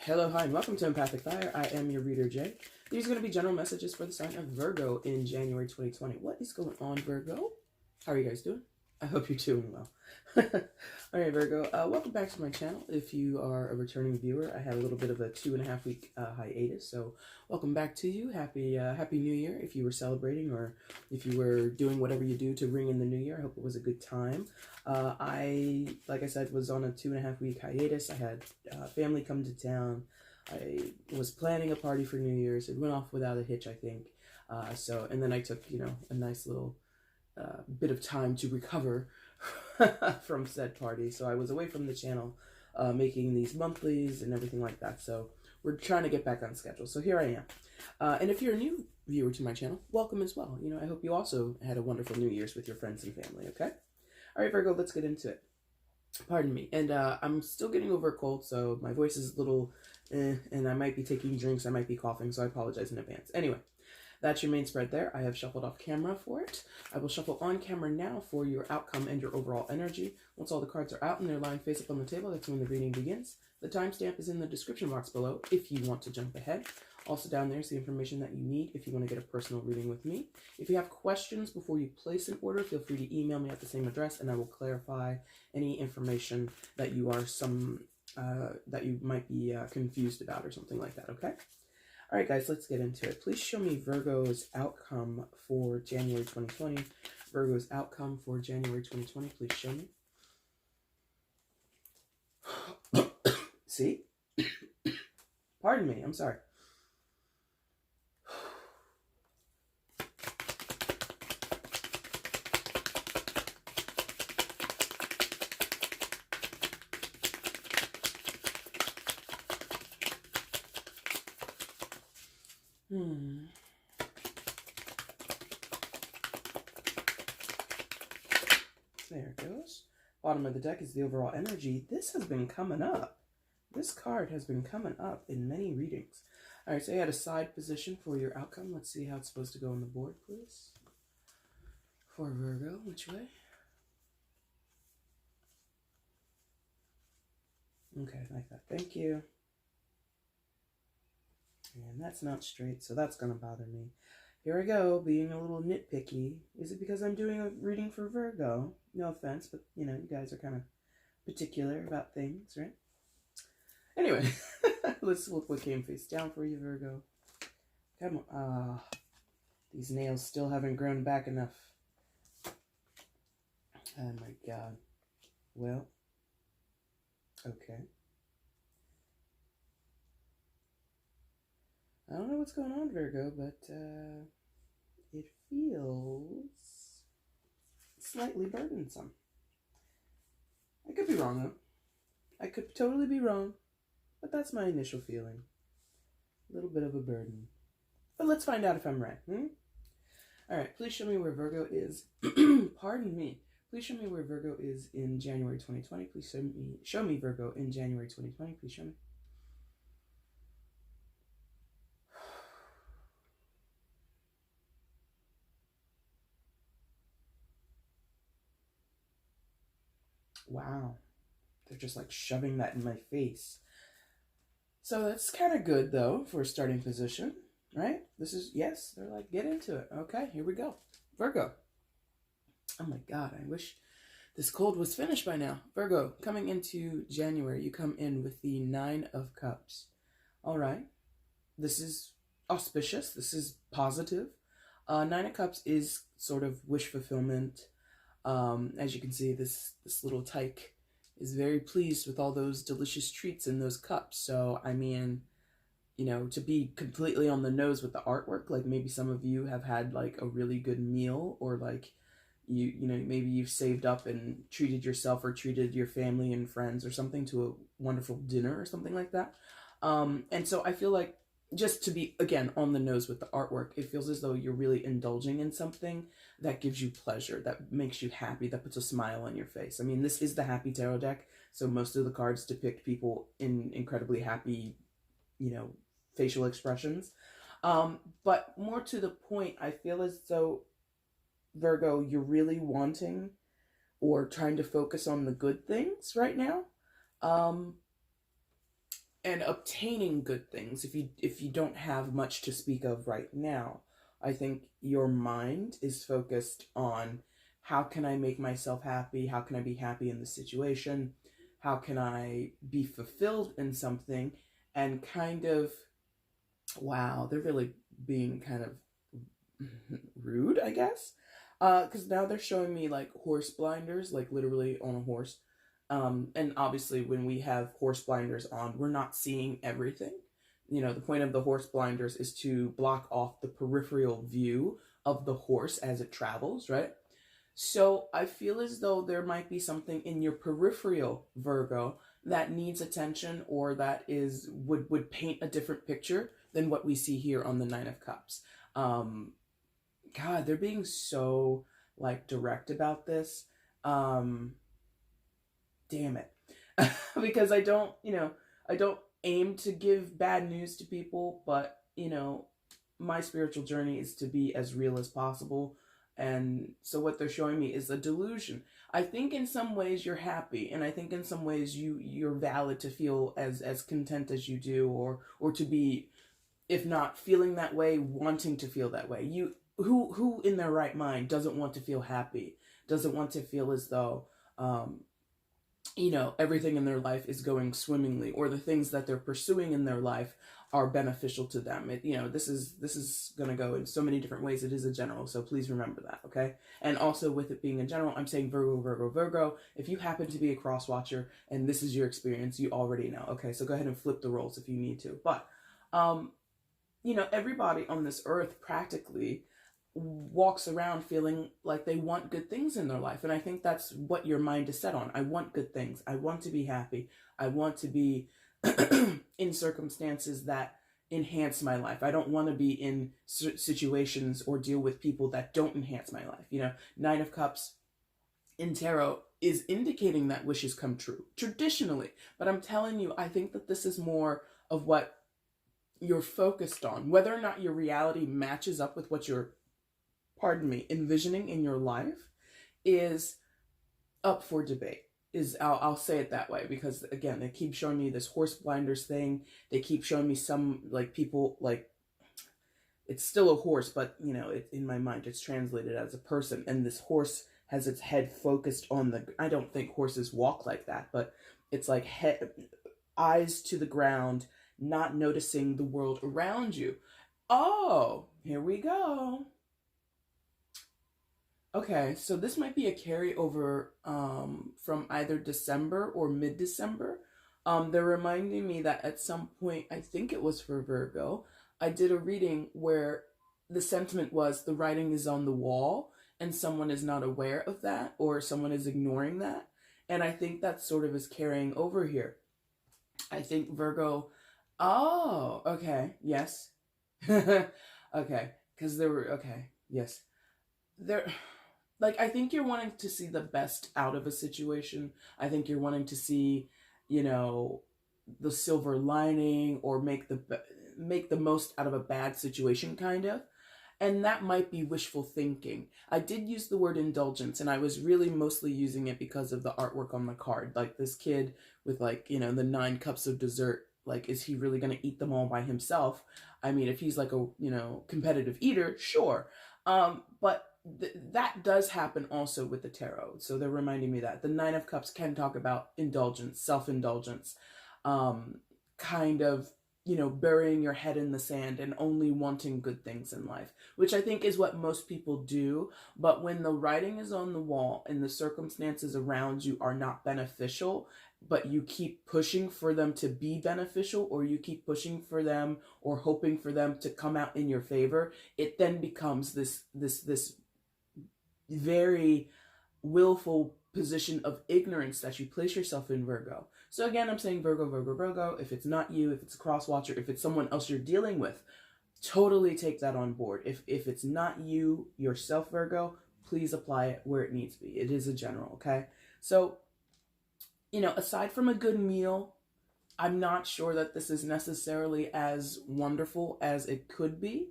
Hello, hi, and welcome to EmpathicFire. I am your reader, Jay. These are going to be general messages for the sign of Virgo in January 2020. What is going on, Virgo? How are you guys doing? I hope you're doing well. All right, Virgo, welcome back to my channel. If you are a returning viewer, I had a little bit of a 2.5 week hiatus, so welcome back to you. Happy New Year if you were celebrating or if you were doing whatever you do to ring in the new year. I hope it was a good time. Like I said, was on a 2.5 week hiatus. I had family come to town. I was planning a party for New Year's. It went off without a hitch, I think. And then I took, a nice little bit of time to recover from said party. So I was away from the channel making these monthlies and everything like that. So we're trying to get back on schedule. So here I am. And if you're a new viewer to my channel, welcome as well. I hope you also had a wonderful New Year's with your friends and family, okay? All right, Virgo, let's get into it. Pardon me. And I'm still getting over a cold, so my voice is a little and I might be taking drinks, I might be coughing, so I apologize in advance. Anyway, that's your main spread there. I have shuffled off camera for it. I will shuffle on camera now for your outcome and your overall energy. Once all the cards are out and they're lying face up on the table, that's when the reading begins. The timestamp is in the description box below if you want to jump ahead. Also down there is the information that you need if you want to get a personal reading with me. If you have questions before you place an order, feel free to email me at the same address and I will clarify any information that you are that you might be confused about or something like that, okay? All right, guys, let's get into it. Please show me Virgo's outcome for January 2020. Virgo's outcome for January 2020, please show me. See? Pardon me, I'm sorry. There it goes. Bottom of the deck is the overall energy. This has been coming up. This card has been coming up in many readings. All right, so you had a side position for your outcome. Let's see how it's supposed to go on the board, please. For Virgo, which way? Okay, like that. Thank you. And that's not straight, so that's going to bother me. Here I go, being a little nitpicky. Is it because I'm doing a reading for Virgo? No offense, but, you guys are kind of particular about things, right? Anyway, let's look what came face down for you, Virgo. Come on. These nails still haven't grown back enough. Oh, my God. Well, okay. I don't know what's going on, Virgo, but it feels slightly burdensome. I could be wrong, though. I could totally be wrong, but that's my initial feeling. A little bit of a burden. But let's find out if I'm right. All right, please show me where Virgo is. Pardon me. Please show me where Virgo is in January 2020. Please show me Virgo in January 2020. Please show me. Wow, they're just like shoving that in my face. So that's kind of good though for a starting position, right? This is, yes, they're like, get into it. Okay, here we go. Virgo. Oh my God, I wish this cold was finished by now. Virgo, coming into January, you come in with the 9 of Cups. All right, this is auspicious. This is positive. 9 of Cups is sort of wish fulfillment. As you can see, this little tyke is very pleased with all those delicious treats in those cups. So, I mean, to be completely on the nose with the artwork, like maybe some of you have had like a really good meal, or like maybe you've saved up and treated yourself or treated your family and friends or something to a wonderful dinner or something like that. And so I feel like, just to be, again, on the nose with the artwork, it feels as though you're really indulging in something that gives you pleasure, that makes you happy, that puts a smile on your face. I mean, this is the Happy Tarot deck, so most of the cards depict people in incredibly happy, facial expressions. But more to the point, I feel as though, Virgo, you're really wanting or trying to focus on the good things right now. and obtaining good things. If you don't have much to speak of right now, I think your mind is focused on how can I make myself happy? How can I be happy in this situation? How can I be fulfilled in something? And kind of, wow, they're really being kind of rude, I guess. Because now they're showing me like horse blinders, like literally on a horse. And obviously, when we have horse blinders on, we're not seeing everything. You know, the point of the horse blinders is to block off the peripheral view of the horse as it travels, right? So I feel as though there might be something in your peripheral, Virgo, that needs attention, or that is would paint a different picture than what we see here on the Nine of Cups. Um, God, they're being so like direct about this. Um, Damn it. Because I don't aim to give bad news to people, but, my spiritual journey is to be as real as possible. And so what they're showing me is a delusion. I think in some ways you're happy, and I think in some ways you're valid to feel as content as you do, or to be, if not feeling that way, wanting to feel that way. You who in their right mind doesn't want to feel happy, doesn't want to feel as though everything in their life is going swimmingly, or the things that they're pursuing in their life are beneficial to them. This is going to go in so many different ways. It is a general, so please remember that, okay? And also, with it being a general, I'm saying Virgo, Virgo, Virgo. If you happen to be a cross watcher and this is your experience, you already know, okay? So go ahead and flip the roles if you need to. But, everybody on this earth practically walks around feeling like they want good things in their life. And I think that's what your mind is set on. I want good things. I want to be happy. I want to be in circumstances that enhance my life. I don't want to be in situations or deal with people that don't enhance my life. Nine of Cups in tarot is indicating that wishes come true traditionally. But I'm telling you, I think that this is more of what you're focused on. Whether or not your reality matches up with what you're envisioning in your life is up for debate. I'll say it that way, because again, they keep showing me this horse blinders thing. They keep showing me some like people like it's still a horse, but in my mind it's translated as a person, and this horse has its head focused on I don't think horses walk like that, but it's like eyes to the ground, not noticing the world around you. Oh, here we go. Okay, so this might be a carryover from either December or mid-December. They're reminding me that at some point, I think it was for Virgo, I did a reading where the sentiment was the writing is on the wall and someone is not aware of that, or someone is ignoring that. And I think that sort of is carrying over here. I think Virgo, oh, okay, yes. Okay, because yes. There, like, I think you're wanting to see the best out of a situation. I think you're wanting to see, the silver lining, or make the most out of a bad situation, kind of. And that might be wishful thinking. I did use the word indulgence, and I was really mostly using it because of the artwork on the card. Like this kid with the 9 cups of dessert. Like, is he really going to eat them all by himself? I mean, if he's like a, competitive eater, sure. But that does happen also with the tarot. So they're reminding me that the 9 of Cups can talk about indulgence, self-indulgence, kind of, burying your head in the sand and only wanting good things in life, which I think is what most people do. But when the writing is on the wall and the circumstances around you are not beneficial, but you keep pushing for them to be beneficial, or you keep pushing for them or hoping for them to come out in your favor, it then becomes this very willful position of ignorance that you place yourself in, Virgo. So again, I'm saying Virgo, Virgo, Virgo. If it's not you, if it's a cross watcher, if it's someone else you're dealing with, totally take that on board. If it's not you yourself, Virgo, please apply it where it needs to be. It is a general, okay? So, aside from a good meal, I'm not sure that this is necessarily as wonderful as it could be.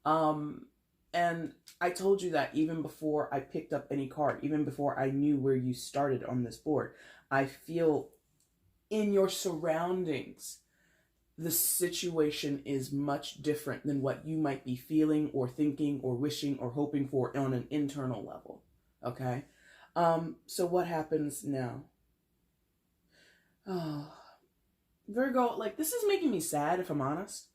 And I told you that even before I picked up any card, even before I knew where you started on this board. I feel in your surroundings, the situation is much different than what you might be feeling or thinking or wishing or hoping for on an internal level. Okay? So what happens now? Oh, Virgo, like, this is making me sad, if I'm honest.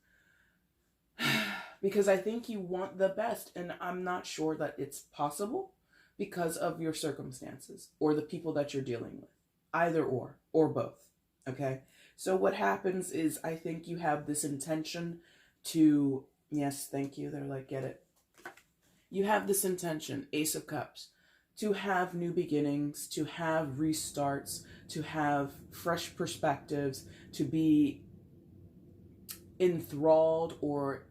Because I think you want the best, and I'm not sure that it's possible because of your circumstances or the people that you're dealing with. Either or both. Okay? So what happens is, I think you have this intention to, yes, thank you, they're like, get it. You have this intention, Ace of Cups, to have new beginnings, to have restarts, to have fresh perspectives, to be enthralled or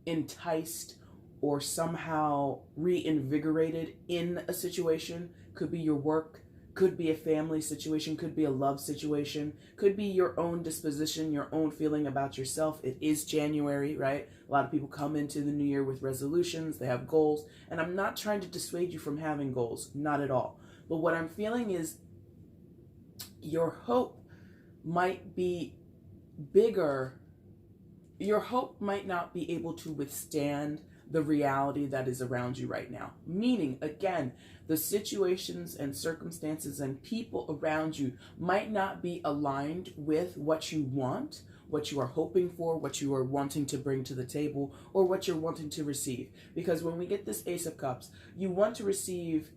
enticed or somehow reinvigorated in a situation. Could be your work, could be a family situation, could be a love situation, could be your own disposition, your own feeling about yourself. It is January, right? A lot of people come into the new year with resolutions, they have goals, and I'm not trying to dissuade you from having goals, not at all. But what I'm feeling is your hope might be bigger. Your hope might not be able to withstand the reality that is around you right now. Meaning, again, the situations and circumstances and people around you might not be aligned with what you want, what you are hoping for, what you are wanting to bring to the table, or what you're wanting to receive. Because when we get this Ace of Cups, you want to receive,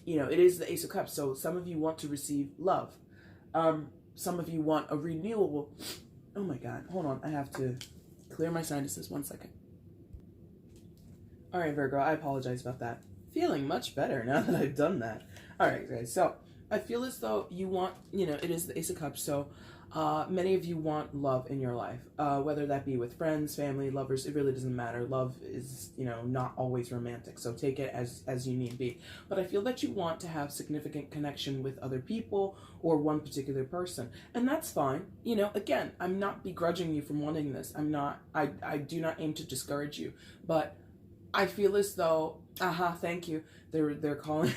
it is the Ace of Cups, so some of you want to receive love. Some of you want a renewal. Oh my God, hold on, I have to clear my sinuses, 1 second. All right, Virgo, I apologize about that. Feeling much better now that I've done that. All right, guys, so I feel as though you want, it is the Ace of Cups, so many of you want love in your life, whether that be with friends, family, lovers, it really doesn't matter. Love is, not always romantic, so take it as you need be. But I feel that you want to have significant connection with other people or one particular person, and that's fine. Again, I'm not begrudging you from wanting this. I do not aim to discourage you, but I feel as though, thank you. They're calling,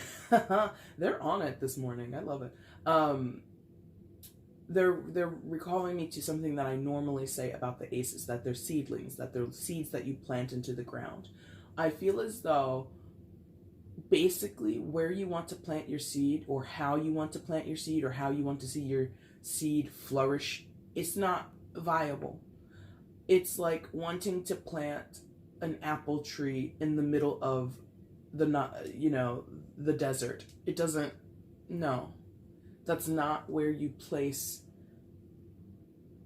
they're on it this morning. I love it. They're recalling me to something that I normally say about the aces, that they're seedlings, that they're seeds that you plant into the ground. I feel as though basically where you want to plant your seed, or how you want to plant your seed, or how you want to see your seed flourish, it's not viable. It's like wanting to plant an apple tree in the middle of the desert. It doesn't, no. That's not where you place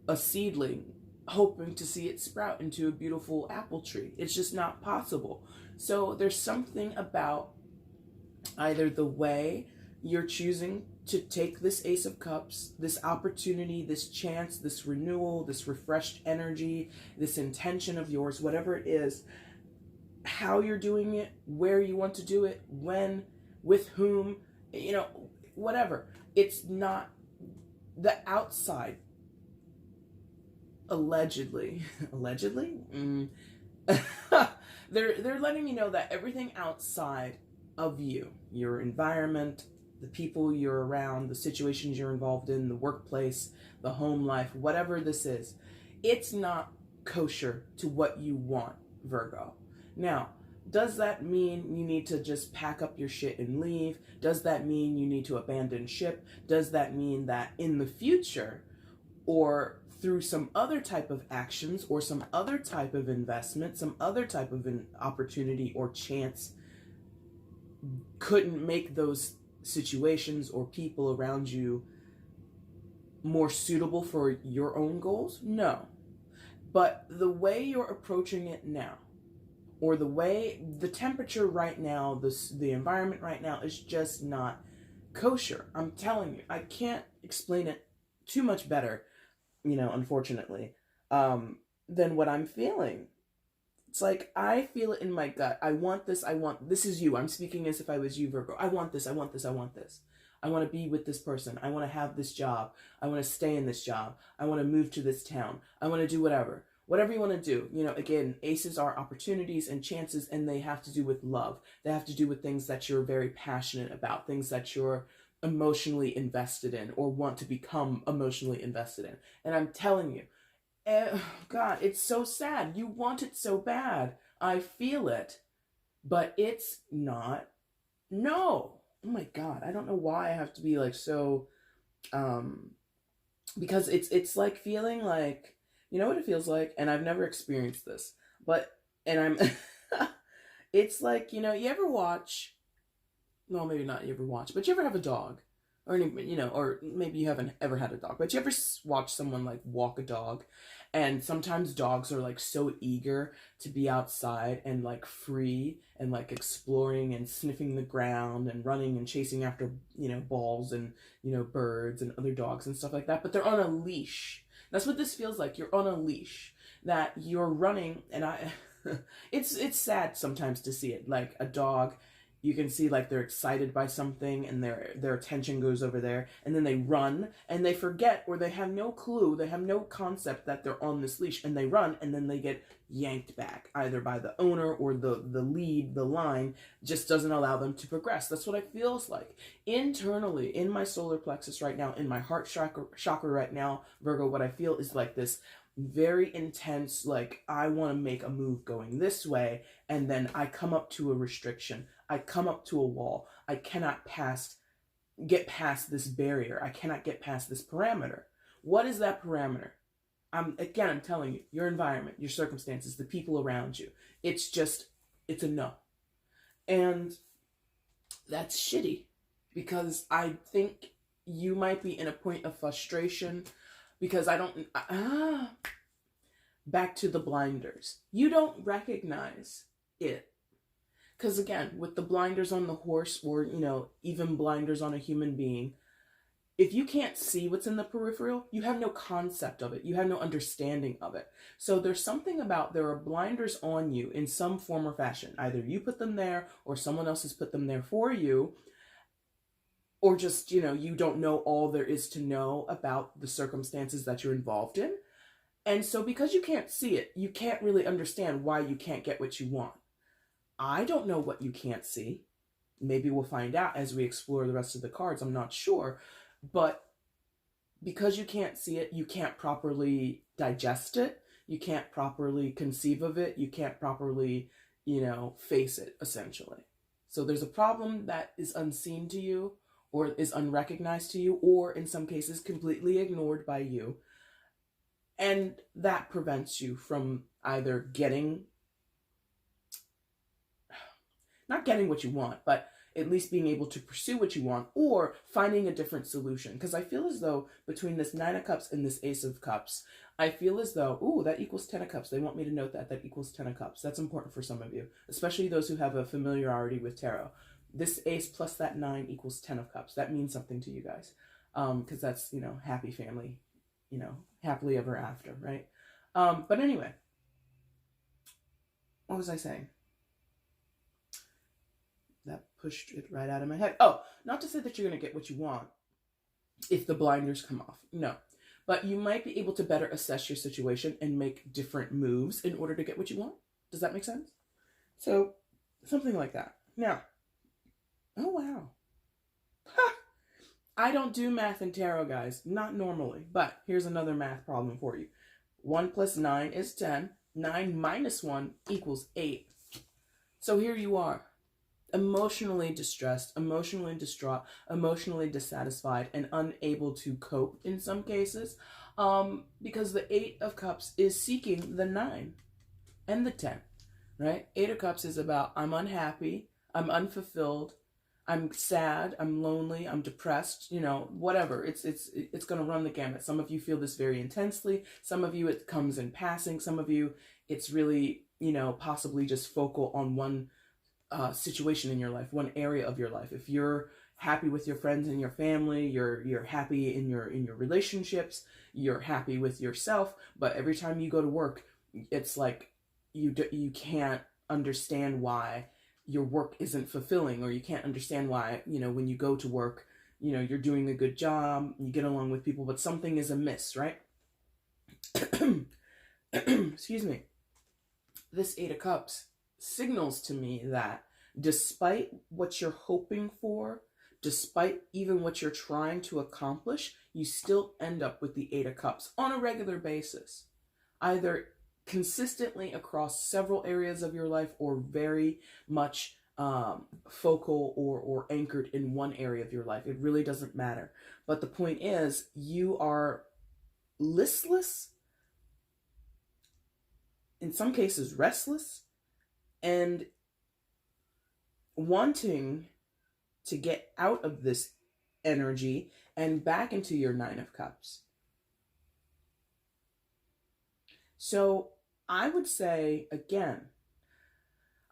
a seedling, hoping to see it sprout into a beautiful apple tree. It's just not possible. So there's something about either the way you're choosing to take this Ace of Cups, this opportunity, this chance, this renewal, this refreshed energy, this intention of yours, whatever it is, how you're doing it, where you want to do it, when, with whom, whatever. It's not the outside. Allegedly, they're letting me know that everything outside of you, your environment, the people you're around, the situations you're involved in, the workplace, the home life, whatever this is, it's not kosher to what you want, Virgo. Now, does that mean you need to just pack up your shit and leave? Does that mean you need to abandon ship? Does that mean that in the future, or through some other type of actions, or some other type of investment, some other type of an opportunity or chance, couldn't make those situations or people around you more suitable for your own goals? No. But the way you're approaching it now, or the temperature right now, the environment right now is just not kosher. I'm telling you, I can't explain it too much better, unfortunately, than what I'm feeling. It's like, I feel it in my gut. I want this, this is you. I'm speaking as if I was you, Virgo. I want this, I want this, I want this. I want to be with this person. I want to have this job. I want to stay in this job. I want to move to this town. I want to do whatever. Whatever you want to do. Again, aces are opportunities and chances, and they have to do with love. They have to do with things that you're very passionate about, things that you're emotionally invested in or want to become emotionally invested in. And I'm telling you, God, it's so sad. You want it so bad. I feel it, but it's not. No. Oh my God. I don't know why I have to be like so, um, because it's like feeling like, you know what it feels like, and I've never experienced this, but, and I'm, it's like, you ever watch, well, maybe not you ever watch, but you ever have a dog, or or maybe you haven't ever had a dog, but you ever watch someone like walk a dog, and sometimes dogs are like so eager to be outside and like free and like exploring and sniffing the ground and running and chasing after balls and birds and other dogs and stuff like that, but they're on a leash. That's what this feels like. You're on a leash, that you're running, and I it's sad sometimes to see it, like a dog. You can see like they're excited by something and their attention goes over there, and then they run and they forget, or they have no clue, they have no concept that they're on this leash, and they run and then they get yanked back either by the owner, or the lead, the line just doesn't allow them to progress. That's what it feels like internally in my solar plexus right now, in my heart chakra right now, Virgo. What I feel is like this very intense, like I want to make a move going this way, and then I come up to a restriction, I come up to a wall, I cannot get past this barrier, I cannot get past this parameter. What is that parameter? I'm telling you, your environment, your circumstances, the people around you. It's a no. And that's shitty, because I think you might be in a point of frustration because back to the blinders. You don't recognize it. Because again, with the blinders on the horse, or, even blinders on a human being, if you can't see what's in the peripheral, you have no concept of it. You have no understanding of it. So there's something about, there are blinders on you in some form or fashion. Either you put them there, or someone else has put them there for you, or just, you don't know all there is to know about the circumstances that you're involved in. And so because you can't see it, you can't really understand why you can't get what you want. I don't know what you can't see. Maybe we'll find out as we explore the rest of the cards. I'm not sure. But because you can't see it, you can't properly digest it. You can't properly conceive of it. You can't properly, face it, essentially. So there's a problem that is unseen to you, or is unrecognized to you, or in some cases completely ignored by you. And that prevents you from either not getting what you want, but at least being able to pursue what you want, or finding a different solution. Because I feel as though between this 9 of Cups and this Ace of Cups, I feel as though, ooh, that equals 10 of Cups. They want me to note that equals 10 of Cups. That's important for some of you, especially those who have a familiarity with tarot. This Ace plus that 9 equals 10 of Cups. That means something to you guys, because that's, happy family, happily ever after, right? But anyway, what was I saying? That pushed it right out of my head. Oh, not to say that you're going to get what you want if the blinders come off. No. But you might be able to better assess your situation and make different moves in order to get what you want. Does that make sense? So, something like that. Now, oh wow. Ha! I don't do math in tarot, guys. Not normally. But here's another math problem for you. 1 plus 9 is 10. 9 minus 1 equals 8. So here you are, emotionally distressed, emotionally distraught, emotionally dissatisfied, and unable to cope in some cases, because the 8 of Cups is seeking the 9 and the 10, right? 8 of Cups is about, I'm unhappy, I'm unfulfilled, I'm sad, I'm lonely, I'm depressed, whatever. It's going to run the gamut. Some of you feel this very intensely. Some of you, it comes in passing. Some of you, it's really, possibly just focal on one situation in your life, one area of your life. If you're happy with your friends and your family, you're happy in your relationships, you're happy with yourself, but every time you go to work, it's like you can't understand why your work isn't fulfilling, or you can't understand why, when you go to work, you're doing a good job, you get along with people, but something is amiss, right? Excuse me. This 8 of Cups signals to me that despite what you're hoping for, despite even what you're trying to accomplish, you still end up with the 8 of Cups on a regular basis. either consistently across several areas of your life or very much focal or anchored in one area of your life. It really doesn't matter. But the point is, you are listless, in some cases restless, and wanting to get out of this energy and back into your Nine of Cups. So I would say, again,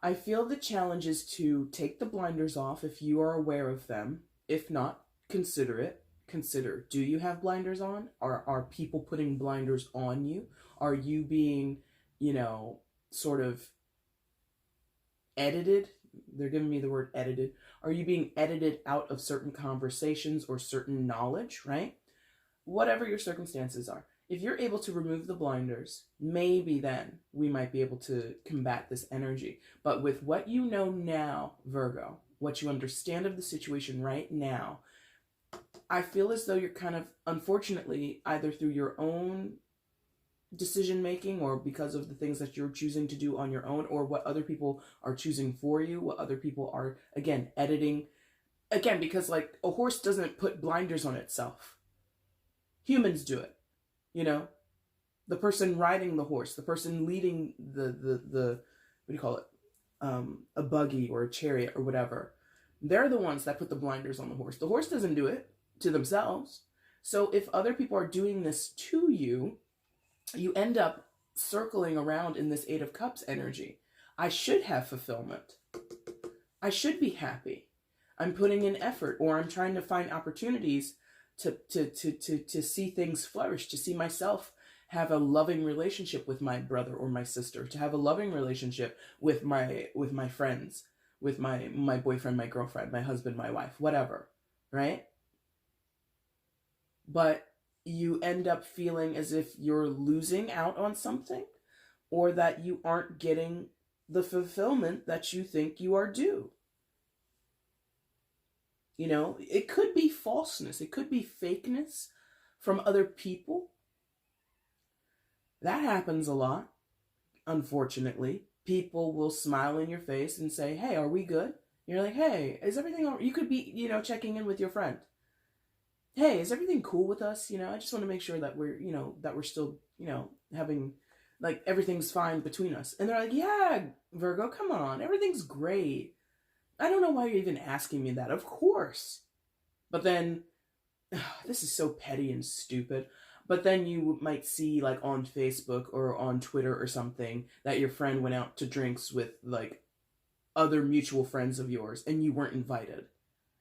I feel the challenge is to take the blinders off if you are aware of them. If not, consider it. Consider, do you have blinders on? Are people putting blinders on you? Are you being, sort of edited? They're giving me the word edited. Are you being edited out of certain conversations or certain knowledge, right? Whatever your circumstances are. If you're able to remove the blinders, maybe then we might be able to combat this energy. But with what you know now, Virgo, what you understand of the situation right now, I feel as though you're kind of, unfortunately, either through your own decision making or because of the things that you're choosing to do on your own, or what other people are choosing for you, what other people are, again, editing. Again, because like a horse doesn't put blinders on itself. Humans do it. The person riding the horse, the person leading the what do you call it? A buggy or a chariot or whatever. They're the ones that put the blinders on the horse. The horse doesn't do it to themselves. So if other people are doing this to you, you end up circling around in this Eight of Cups energy. I should have fulfillment. I should be happy. I'm putting in effort, or I'm trying to find opportunities to see things flourish, to see myself have a loving relationship with my brother or my sister, to have a loving relationship with my friends, with my boyfriend, my girlfriend, my husband, my wife, whatever, right? But you end up feeling as if you're losing out on something, or that you aren't getting the fulfillment that you think you are due. It could be falseness. It could be fakeness from other people. That happens a lot, unfortunately. People will smile in your face and say, hey, are we good? You're like, hey, is everything all right? You could be, checking in with your friend. Hey, is everything cool with us? I just want to make sure that we're still, having, like, everything's fine between us. And they're like, yeah, Virgo, come on. Everything's great. I don't know why you're even asking me that. Of course. But then, this is so petty and stupid. But then you might see, like, on Facebook or on Twitter or something, that your friend went out to drinks with, like, other mutual friends of yours, and you weren't invited.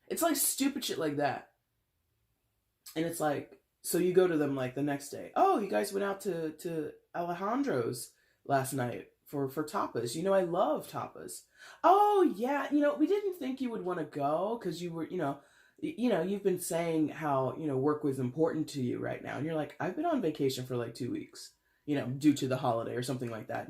It's like stupid shit like that. And it's like, so you go to them, like, the next day. Oh, you guys went out to Alejandro's last night for tapas. I love tapas. Oh, yeah, we didn't think you would want to go because you were, you've been saying how, work was important to you right now. And you're like, I've been on vacation for like 2 weeks, due to the holiday or something like that.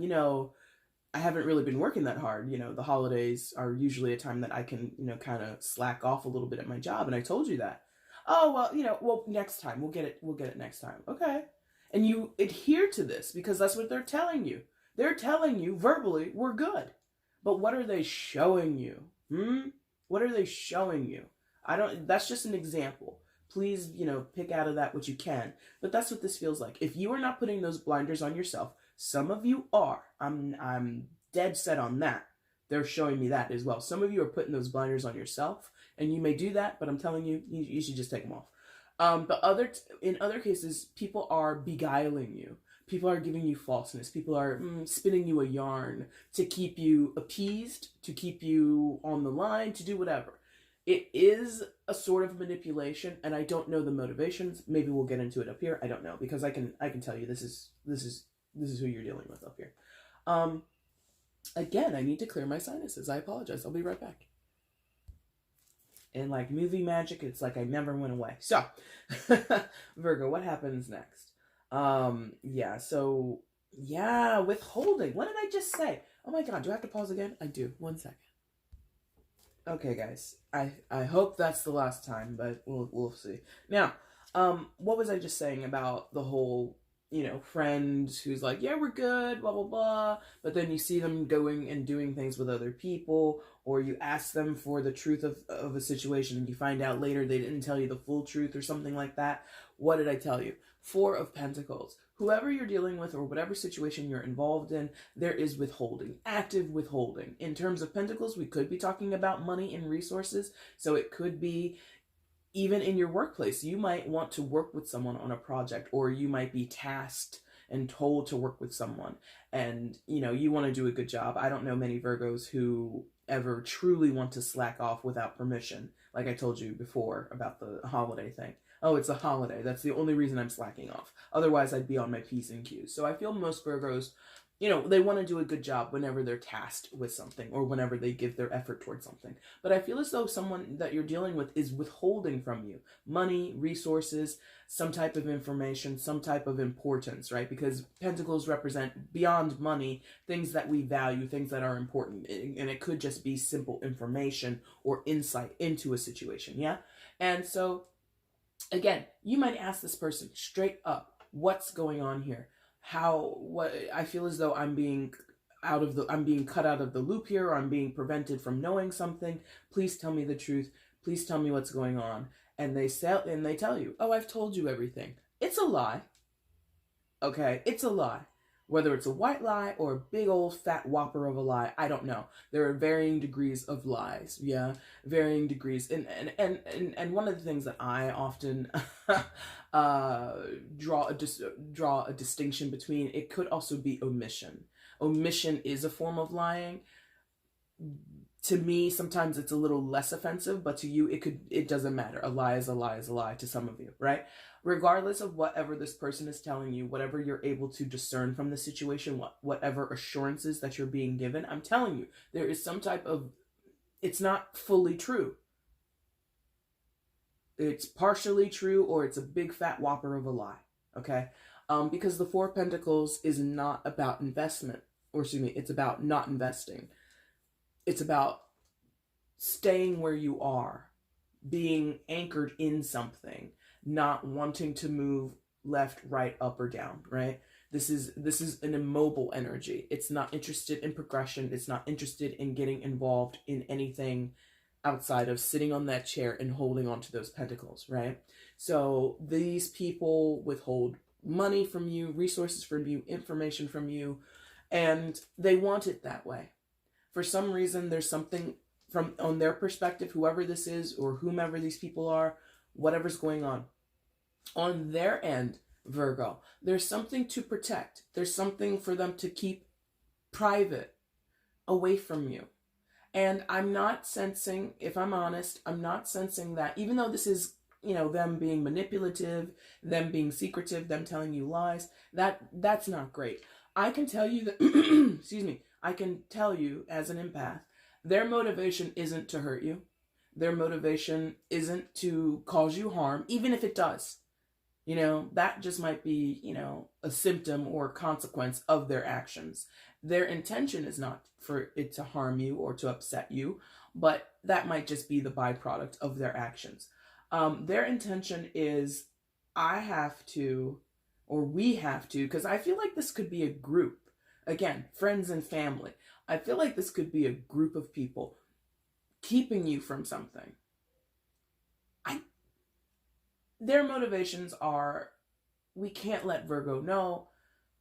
I haven't really been working that hard. The holidays are usually a time that I can, kind of slack off a little bit at my job. And I told you that. Oh, well, next time we'll get it next time. Okay. And you adhere to this because that's what they're telling you. They're telling you verbally, we're good. But what are they showing you? What are they showing you? That's just an example. Please, pick out of that what you can. But that's what this feels like. If you are not putting those blinders on yourself, some of you are. I'm dead set on that. They're showing me that as well. Some of you are putting those blinders on yourself, and you may do that, but I'm telling you, you should just take them off. But in other cases, people are beguiling you. People are giving you falseness. People are spinning you a yarn to keep you appeased, to keep you on the line, to do whatever. It is a sort of manipulation, and I don't know the motivations. Maybe we'll get into it up here. I don't know, because I can tell you this is who you're dealing with up here. Again, I need to clear my sinuses. I apologize. I'll be right back. And like movie magic, it's like I never went away. So, Virgo, what happens next? Withholding. What did I just say? Oh my God, do I have to pause again? I do. 1 second. Okay, guys. I hope that's the last time, but we'll see. Now, what was I just saying about the whole friend who's like, yeah, we're good, blah, blah, blah. But then you see them going and doing things with other people, or you ask them for the truth of a situation and you find out later they didn't tell you the full truth or something like that. What did I tell you? Four of Pentacles. Whoever you're dealing with or whatever situation you're involved in, there is withholding, active withholding. In terms of Pentacles, we could be talking about money and resources. So it could be even in your workplace. You might want to work with someone on a project, or you might be tasked and told to work with someone, and you want to do a good job. I don't know many Virgos who ever truly want to slack off without permission, like I told you before about the holiday thing. Oh, it's a holiday, that's the only reason I'm slacking off. Otherwise I'd be on my P's and Q's. So I feel most Virgos, they want to do a good job whenever they're tasked with something or whenever they give their effort towards something. But I feel as though someone that you're dealing with is withholding from you money, resources, some type of information, some type of importance, right? Because Pentacles represent beyond money, things that we value, things that are important. And it could just be simple information or insight into a situation, yeah? And so, again, you might ask this person straight up, what's going on here? What I feel as though I'm being cut out of the loop here, or I'm being prevented from knowing something. Please tell me the truth. Please tell me what's going on. And they tell you, oh, I've told you everything. It's a lie. Okay, it's a lie. Whether it's a white lie or a big old fat whopper of a lie, I don't know. There are varying degrees of lies, yeah, varying degrees. And one of the things that I often draw a distinction between, it could also be omission. Omission is a form of lying. To me, sometimes it's a little less offensive, but to you, it doesn't matter. A lie is a lie is a lie to some of you, right? Regardless of whatever this person is telling you, whatever you're able to discern from the situation, whatever assurances that you're being given, I'm telling you, there is some type of, it's not fully true. It's partially true, or it's a big fat whopper of a lie, okay? Because the Four of Pentacles is not about investment, or excuse me, it's about not investing. It's about staying where you are, being anchored in something, not wanting to move left, right, up, or down, right? This is an immobile energy. It's not interested in progression. It's not interested in getting involved in anything outside of sitting on that chair and holding on to those pentacles, right? So these people withhold money from you, resources from you, information from you, and they want it that way. For some reason, there's something on their perspective, whoever this is or whomever these people are, whatever's going on their end, Virgo, there's something to protect. There's something for them to keep private, away from you. And I'm not sensing, if I'm honest, I'm not sensing that, even though this is, them being manipulative, them being secretive, them telling you lies, that's not great. I can tell you that, excuse me, I can tell you as an empath, their motivation isn't to hurt you. Their motivation isn't to cause you harm, even if it does. That just might be, a symptom or consequence of their actions. Their intention is not for it to harm you or to upset you, but that might just be the byproduct of their actions. Their intention is, I have to, or we have to, because I feel like this could be a group. Again, friends and family. I feel like this could be a group of people keeping you from something. Their motivations are, we can't let Virgo know.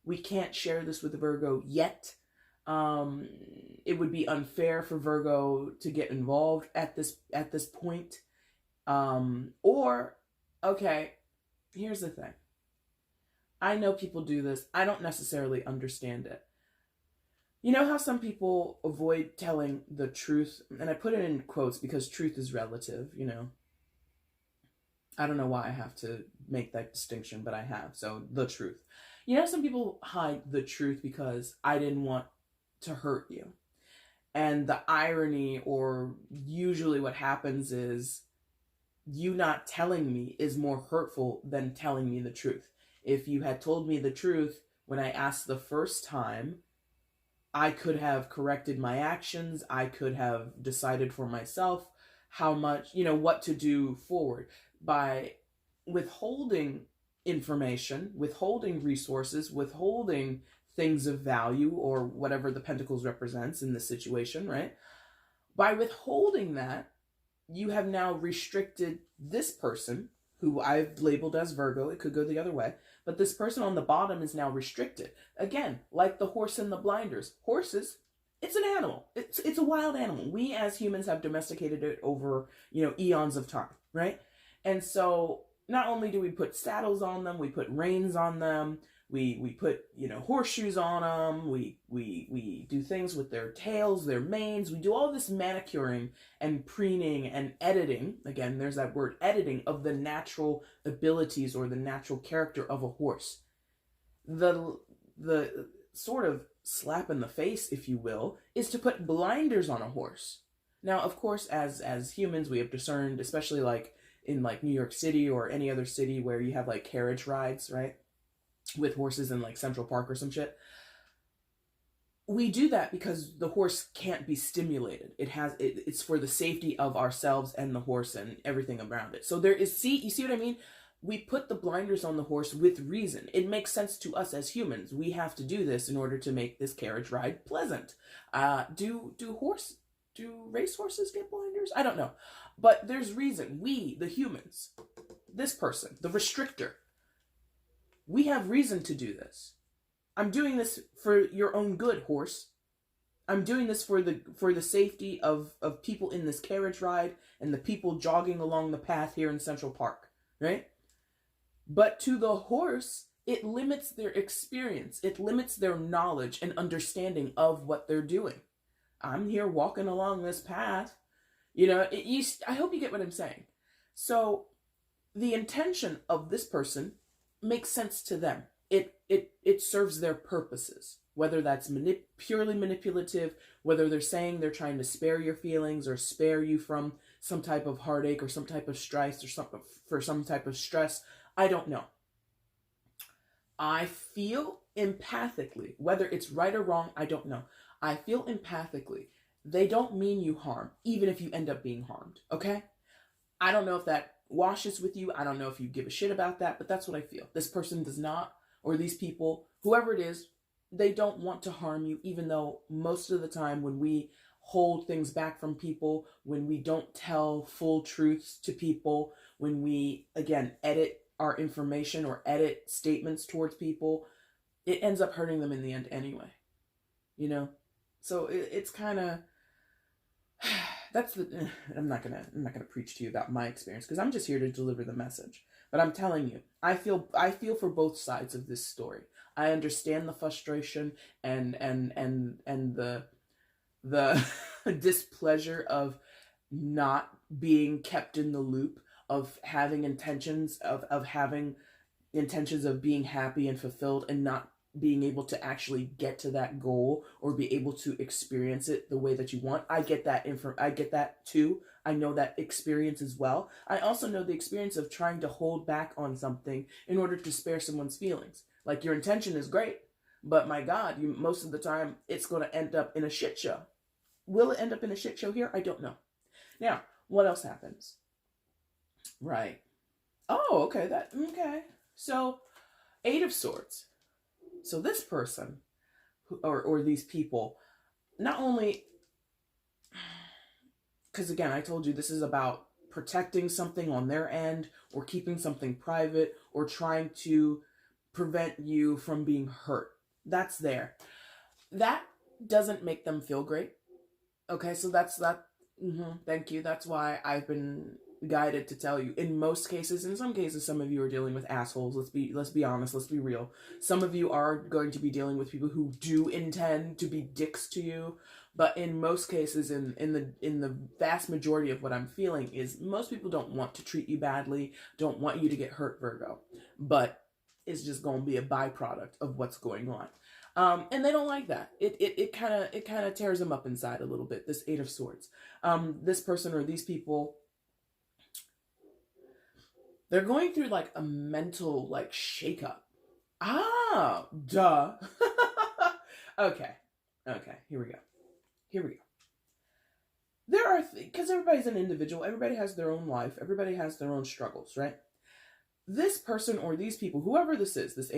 We can't share this with Virgo yet. It would be unfair for Virgo to get involved at this point. Or, okay, here's the thing. I know people do this. I don't necessarily understand it. You know how some people avoid telling the truth? And I put it in quotes because truth is relative, I don't know why I have to make that distinction, but I have. So the truth. Some people hide the truth because I didn't want to hurt you. And the irony, or usually what happens, is you not telling me is more hurtful than telling me the truth. If you had told me the truth when I asked the first time, I could have corrected my actions. I could have decided for myself how much, what to do forward. By withholding information, withholding resources, withholding things of value, or whatever the Pentacles represents in this situation, right? By withholding that, you have now restricted this person, who I've labeled as Virgo. It could go the other way, but this person on the bottom is now restricted. Again, like the horse and the blinders. Horses, it's an animal. It's a wild animal. We as humans have domesticated it over, eons of time, right? And so not only do we put saddles on them, we put reins on them, we put, horseshoes on them, we do things with their tails, their manes, we do all this manicuring and preening and editing, again, there's that word, editing, of the natural abilities or the natural character of a horse. The sort of slap in the face, if you will, is to put blinders on a horse. Now, of course, as humans, we have discerned, especially like in like New York City or any other city where you have like carriage rides, right, with horses in like Central Park or some shit. We do that because the horse can't be stimulated. It's for the safety of ourselves and the horse and everything around it. So you see what I mean? We put the blinders on the horse with reason. It makes sense to us as humans. We have to do this in order to make this carriage ride pleasant. Do race horses get blinders? I don't know. But there's reason. We, the humans, this person, the restrictor, we have reason to do this. I'm doing this for your own good, horse. I'm doing this for the safety of people in this carriage ride and the people jogging along the path here in Central Park, right? But to the horse, it limits their experience. It limits their knowledge and understanding of what they're doing. I'm here walking along this path. I hope you get what I'm saying. So the intention of this person makes sense to them. It serves their purposes, whether that's purely manipulative, whether they're saying they're trying to spare your feelings or spare you from some type of heartache or some type of stress or some type of stress. I don't know. I feel empathically, whether it's right or wrong, I don't know. I feel empathically, they don't mean you harm, even if you end up being harmed, okay? I don't know if that washes with you. I don't know if you give a shit about that, but that's what I feel. This person does not, or these people, whoever it is, they don't want to harm you, even though most of the time when we hold things back from people, when we don't tell full truths to people, when we, again, edit our information or edit statements towards people, it ends up hurting them in the end anyway. So it's kind of, I'm not gonna preach to you about my experience because I'm just here to deliver the message. But I'm telling you, I feel for both sides of this story. I understand the frustration and the displeasure of not being kept in the loop, of having intentions of being happy and fulfilled and not being able to actually get to that goal or be able to experience it the way that you want. I get that I get that too. I know that experience as well. I also know the experience of trying to hold back on something in order to spare someone's feelings. Like, your intention is great, but my God, most of the time it's going to end up in a shit show. Will it end up in a shit show here? I don't know. Now, what else happens? Right. Oh, okay. Okay. So, Eight of Swords. So this person, or these people, not only, because again, I told you this is about protecting something on their end, or keeping something private, or trying to prevent you from being hurt. That's there. That doesn't make them feel great. Okay, so that's that. Thank you. That's why I've been guided to tell you, in most cases, in some cases, some of you are dealing with assholes. Let's be honest, let's be real. Some of you are going to be dealing with people who do intend to be dicks to you, but in most cases, in the vast majority of what I'm feeling is most people don't want to treat you badly, don't want you to get hurt, Virgo, but it's just going to be a byproduct of what's going on. And they don't like that. It kind of tears them up inside a little bit, this Eight of Swords. This person or these people, they're going through like a mental like shakeup. Ah, duh. Okay, here we go. There are, because everybody's an individual, everybody has their own life, everybody has their own struggles, right? this person or these people, whoever this is,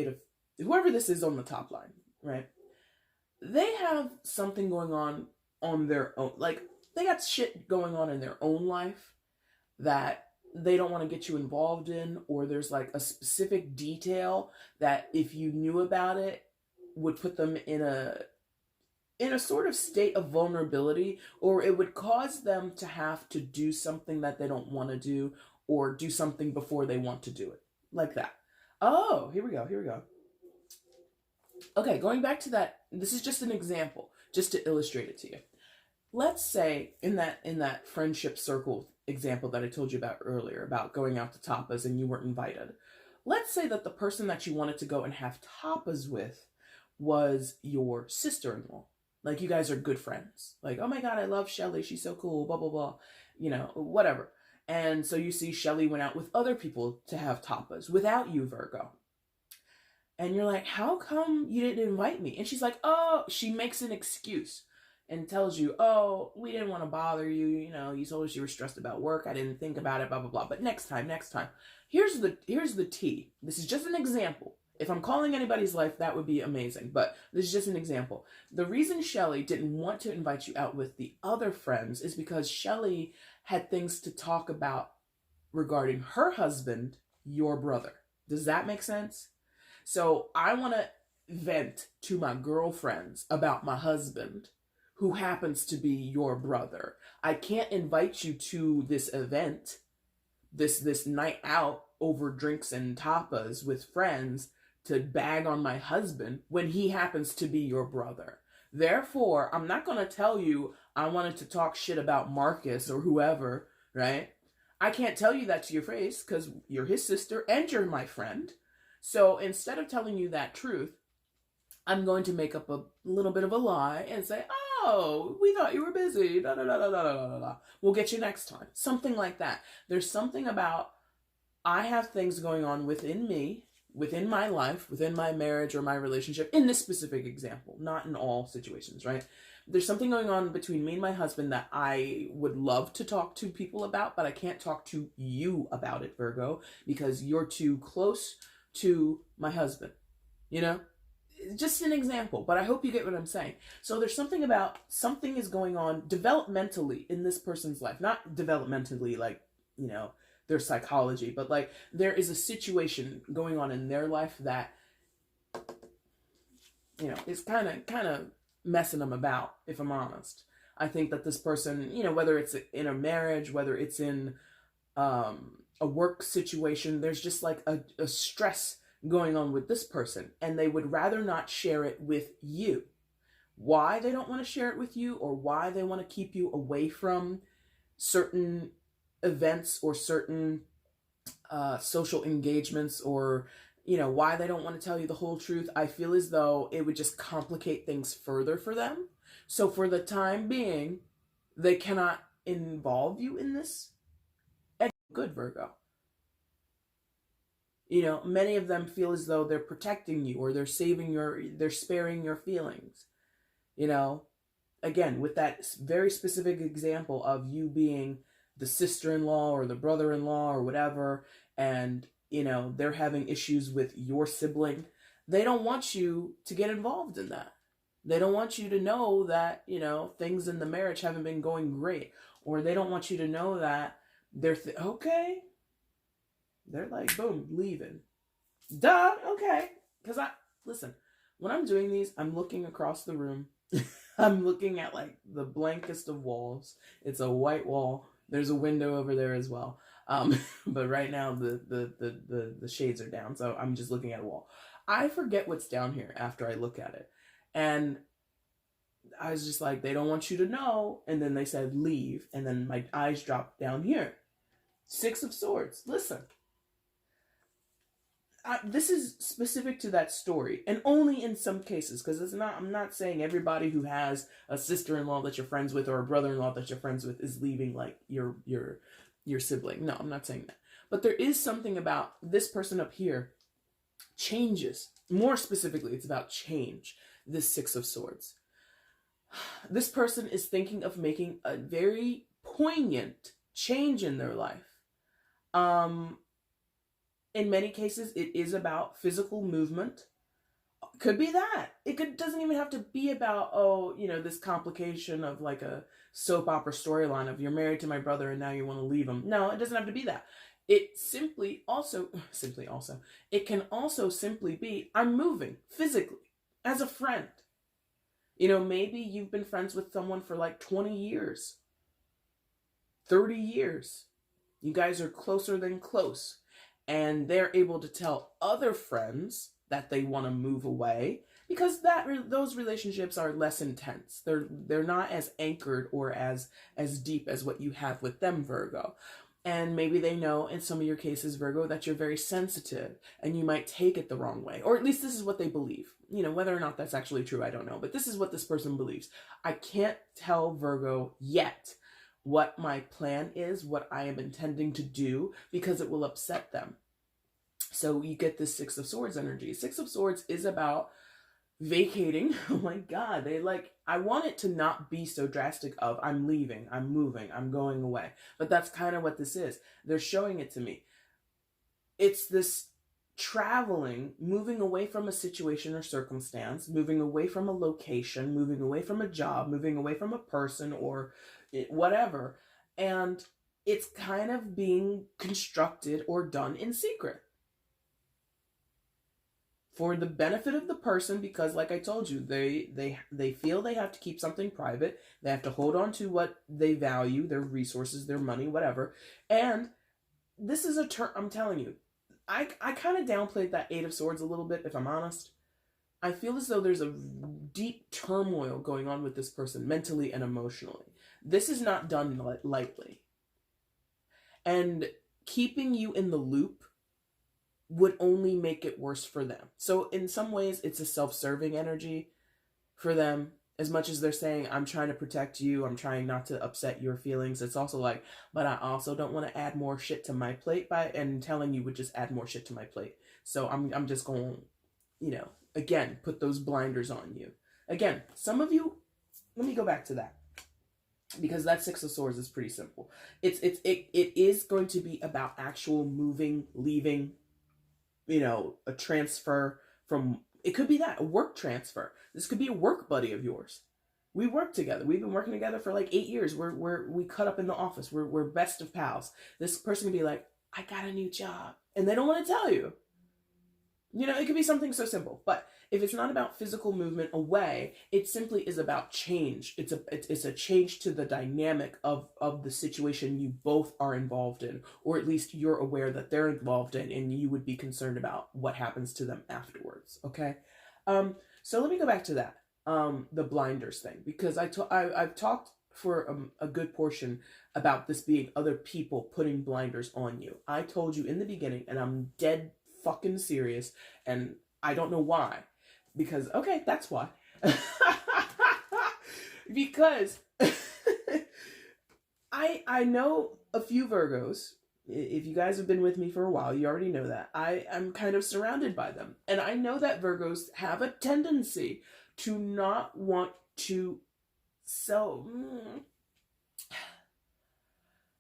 whoever this is on the top line, right? They have something going on their own. Like, they got shit going on in their own life that they don't want to get you involved in, or there's like a specific detail that if you knew about it would put them in a sort of state of vulnerability, or it would cause them to have to do something that they don't want to do, or do something before they want to do it. Like that. Oh, here we go. Okay, going back to that, this is just an example, just to illustrate it to you. Let's say in that friendship circle example that I told you about earlier, about going out to tapas and you weren't invited. Let's say that the person that you wanted to go and have tapas with was your sister-in-law. Like, you guys are good friends. Like, oh my God, I love Shelly. She's so cool, blah, blah, blah. You know, whatever. And so you see Shelly went out with other people to have tapas without you, Virgo. And you're like, how come you didn't invite me? And she's like, oh, she makes an excuse and tells you, oh, we didn't want to bother you. You know, you told us you were stressed about work. I didn't think about it, blah, blah, blah. But next time. Here's the tea. This is just an example. If I'm calling anybody's life, that would be amazing. But this is just an example. The reason Shelly didn't want to invite you out with the other friends is because Shelly had things to talk about regarding her husband, your brother. Does that make sense? So I want to vent to my girlfriends about my husband, who happens to be your brother. I can't invite you to this event, this night out over drinks and tapas with friends, to bag on my husband when he happens to be your brother. Therefore, I'm not going to tell you I wanted to talk shit about Marcus or whoever, right? I can't tell you that to your face because you're his sister and you're my friend. So instead of telling you that truth, I'm going to make up a little bit of a lie and say, oh, we thought you were busy. Da, da, da, da, da, da, da. We'll get you next time. Something like that. There's something about, I have things going on within me, within my life, within my marriage or my relationship, in this specific example, not in all situations, right? There's something going on between me and my husband that I would love to talk to people about, but I can't talk to you about it, Virgo, because you're too close to my husband, you know? Just an example, but I hope you get what I'm saying. So there's something about, something is going on developmentally in this person's life. Not developmentally like, you know, their psychology, but like there is a situation going on in their life that, you know, is kind of messing them about, if I'm honest. I think that this person, you know, whether it's in a marriage, whether it's in a work situation, there's just like a stress going on with this person, and they would rather not share it with you. Why they don't want to share it with you, or why they want to keep you away from certain events or certain social engagements, or, you know, why they don't want to tell you the whole truth, I feel as though it would just complicate things further for them. So for the time being, they cannot involve you in this. And good, Virgo. You know, many of them feel as though they're protecting you, or they're sparing your feelings. You know, again, with that very specific example of you being the sister-in-law or the brother-in-law or whatever, and, you know, they're having issues with your sibling, they don't want you to get involved in that. They don't want you to know that, you know, things in the marriage haven't been going great, or they don't want you to know that they're okay. They're like, boom, leaving. Duh, okay. Because listen, when I'm doing these, I'm looking across the room. I'm looking at like the blankest of walls. It's a white wall. There's a window over there as well. But right now the shades are down, so I'm just looking at a wall. I forget what's down here after I look at it. And I was just like, they don't want you to know. And then they said, leave. And then my eyes dropped down here. Six of Swords. Listen. This is specific to that story, and only in some cases, because I'm not saying everybody who has a sister-in-law that you're friends with or a brother-in-law that you're friends with is leaving like your sibling. No, I'm not saying that. But there is something about this person up here changes. More specifically, it's about change. This Six of Swords. This person is thinking of making a very poignant change in their life. in many cases, it is about physical movement. Could be that. Doesn't even have to be about, oh, this complication of like a soap opera storyline of you're married to my brother and now you want to leave him. No, it doesn't have to be that. It it can also simply be, I'm moving physically as a friend. Maybe you've been friends with someone for like 20 years, 30 years. You guys are closer than close. And they're able to tell other friends that they want to move away because those relationships are less intense. They're not as anchored or as deep as what you have with them, Virgo. And maybe they know, in some of your cases, Virgo, that you're very sensitive and you might take it the wrong way. Or at least this is what they believe. Whether or not that's actually true, I don't know. But this is what this person believes. I can't tell Virgo yet what my plan is, what I am intending to do, because it will upset them. So you get this Six of Swords energy. Six of Swords is about vacating. Oh my God. I want it to not be so drastic of I'm leaving, I'm moving, I'm going away. But that's kind of what this is. They're showing it to me. It's this traveling, moving away from a situation or circumstance, moving away from a location, moving away from a job, moving away from a person or whatever. And it's kind of being constructed or done in secret, for the benefit of the person, because like I told you, they feel they have to keep something private. They have to hold on to what they value, their resources, their money, whatever. And this is I'm telling you, I kind of downplayed that Eight of Swords a little bit, if I'm honest. I feel as though there's a deep turmoil going on with this person, mentally and emotionally. This is not done lightly. And keeping you in the loop would only make it worse for them. So in some ways, it's a self-serving energy for them. As much as they're saying, I'm trying to protect you, I'm trying not to upset your feelings, it's also like, but I also don't want to add more shit to my plate and telling you would just add more shit to my plate. So I'm just going, again, put those blinders on you. Again, some of you, let me go back to that, because that Six of Swords is pretty simple. It is going to be about actual moving, leaving, a transfer from, it could be that, a work transfer. This could be a work buddy of yours. We work together. We've been working together for like 8 years. We cut up in the office. We're best of pals. This person can be like, I got a new job. And they don't want to tell you. It could be something so simple. But if it's not about physical movement away, it simply is about change. It's a change to the dynamic of the situation you both are involved in, or at least you're aware that they're involved in, and you would be concerned about what happens to them afterwards. Okay, so let me go back to that, the blinders thing, because I've talked for a good portion about this being other people putting blinders on you. I told you in the beginning, and I'm dead fucking serious, and I don't know why. Because, okay, that's why. Because I know a few Virgos. If you guys have been with me for a while, you already know that. I'm kind of surrounded by them. And I know that Virgos have a tendency to not want to sell.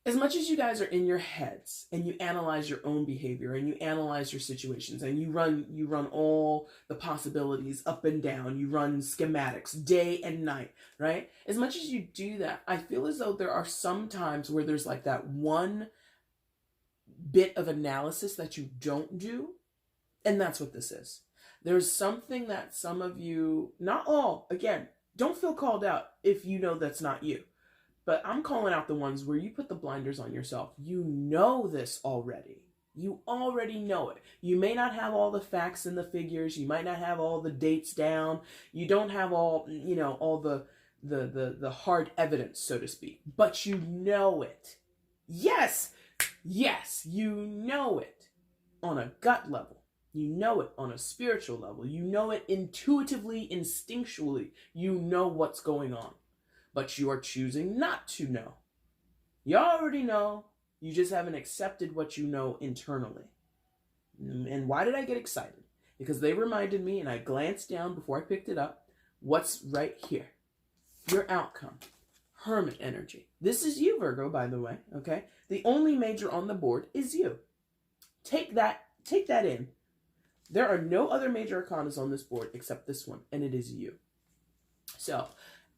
As much as you guys are in your heads and you analyze your own behavior and you analyze your situations and you run all the possibilities up and down, you run schematics day and night, right? As much as you do that, I feel as though there are some times where there's like that one bit of analysis that you don't do. And that's what this is. There's something that some of you, not all, again, don't feel called out if you know that's not you. But I'm calling out the ones where you put the blinders on yourself. You know this already. You already know it. You may not have all the facts and the figures. You might not have all the dates down. You don't have all, all the hard evidence, so to speak. But you know it. Yes, you know it on a gut level. You know it on a spiritual level. You know it intuitively, instinctually. You know what's going on. But you are choosing not to know. You already know. You just haven't accepted what you know internally. And why did I get excited? Because they reminded me, and I glanced down before I picked it up, what's right here. Your outcome. Hermit energy. This is you, Virgo, by the way, okay? The only major on the board is you. Take that take that in. There are no other major arcanas on this board except this one, and it is you. So,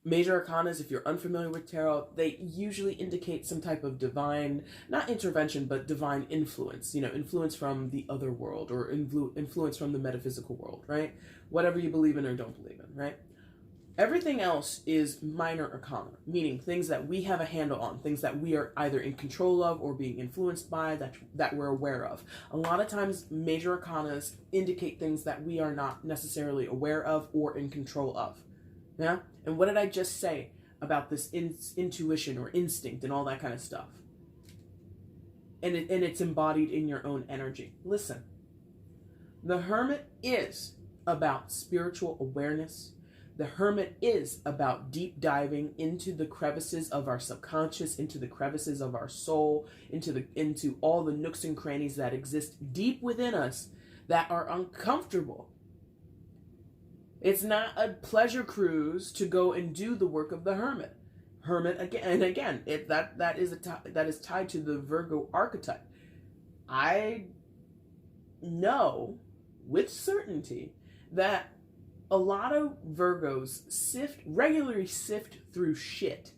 major arcanas, if you're unfamiliar with tarot, they usually indicate some type of divine, not intervention, but divine influence. You know, influence from the other world, or influence from the metaphysical world, right? Whatever you believe in or don't believe in, right? Everything else is minor arcana, meaning things that we have a handle on, things that we are either in control of or being influenced by, that we're aware of. A lot of times, major arcanas indicate things that we are not necessarily aware of or in control of. Yeah? And what did I just say about this intuition or instinct and all that kind of stuff? And it's embodied in your own energy. Listen, the Hermit is about spiritual awareness. The Hermit is about deep diving into the crevices of our subconscious, into the crevices of our soul, into all the nooks and crannies that exist deep within us that are uncomfortable. It's not a pleasure cruise to go and do the work of the Hermit. Hermit, again, that is tied to the Virgo archetype. I know with certainty that a lot of Virgos regularly sift through shit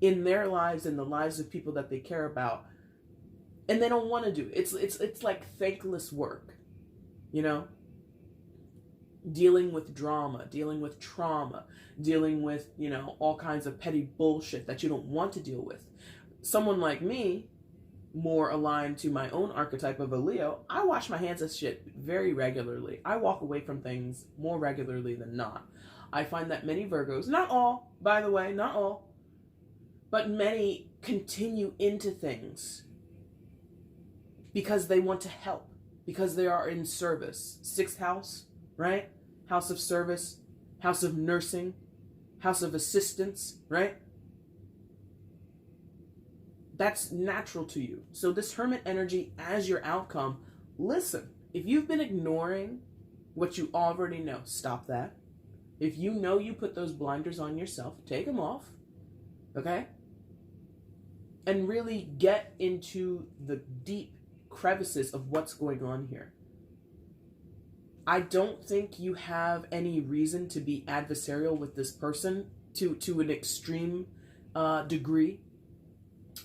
in their lives and the lives of people that they care about, and they don't want to do it. It's like thankless work, you know? Dealing with drama, dealing with trauma, dealing with, you know, all kinds of petty bullshit that you don't want to deal with. Someone like me, more aligned to my own archetype of a Leo, I wash my hands of shit very regularly. I walk away from things more regularly than not. I find that many Virgos, not all, by the way, not all, but many continue into things because they want to help, because they are in service. Sixth house, right? House of service, house of nursing, house of assistance, right? That's natural to you. So this Hermit energy as your outcome, listen, if you've been ignoring what you already know, stop that. If you know you put those blinders on yourself, take them off, okay? And really get into the deep crevices of what's going on here. I don't think you have any reason to be adversarial with this person to an extreme degree.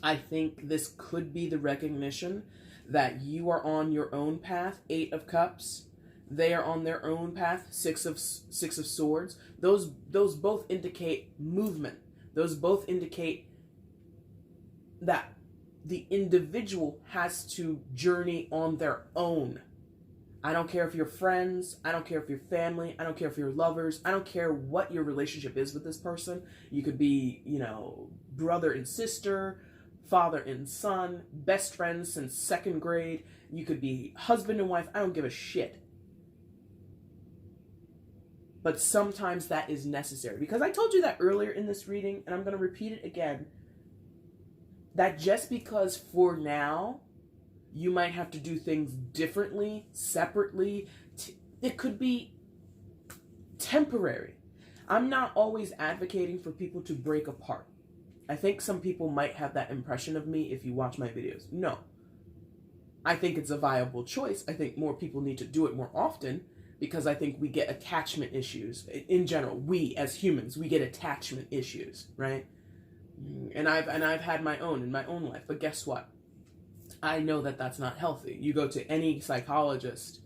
I think this could be the recognition that you are on your own path, 8 of Cups. They are on their own path, 6 of Swords. Those both indicate movement. Those both indicate that the individual has to journey on their own. I don't care if you're friends, I don't care if you're family, I don't care if you're lovers, I don't care what your relationship is with this person. You could be, you know, brother and sister, father and son, best friends since 2nd grade. You could be husband and wife, I don't give a shit. But sometimes that is necessary. Because I told you that earlier in this reading, and I'm going to repeat it again, that just because for now, you might have to do things differently, separately. It could be temporary. I'm not always advocating for people to break apart. I think some people might have that impression of me if you watch my videos. No. I think it's a viable choice. I think more people need to do it more often because I think we get attachment issues. In general, we as humans, we get attachment issues, right? And I've had my own in my own life. But guess what? I know that that's not healthy. You go to any psychologist,